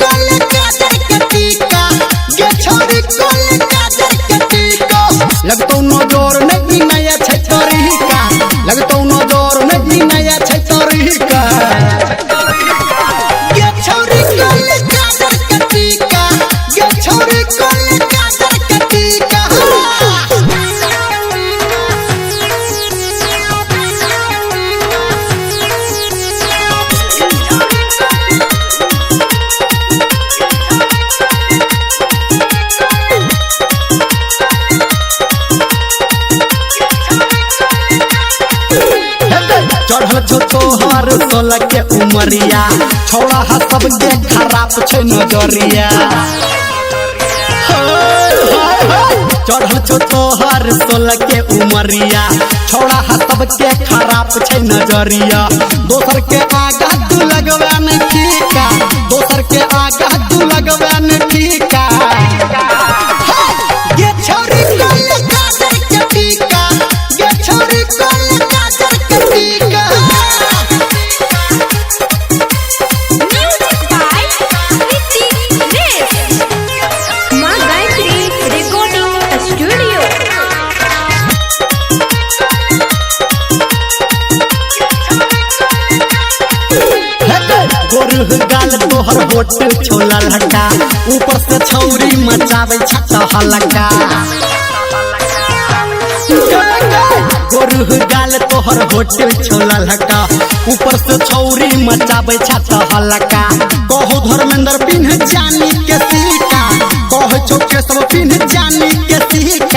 कोले काजर के टीका गे छोरी कोले काजर के टीका लगतो नजर नहीं नया छै तरीका लगतो नजर नहीं नया छै तरीका गे छोरी कोले काजर के टीका गे छोरी कोले काजर के टीका चढ़ल छो तोहर 16 के उमरिया छोड़ा हा सबके खराब छै नजरिया चढ़ल छो तोहर 16 के उमरिया छोड़ा हा सबके खराब छै नजरिया दोसर के आगा तू लगवा न ठीका दोसर के आगा तू लगवा न ठीका गे छोरी कोले काजर के टीका गे छोरी कोले काजर के टीका गाल तोहर होट छोला लड़का ऊपर से छौरी मचावे छत हलका गोरु गाल तोहर होट छोला लड़का ऊपर से छौरी मचावे छत हलका कहो धर्मेंद्र पिन्ह जानी के सीका कहो चौके सब पिन्ह जानी के सीका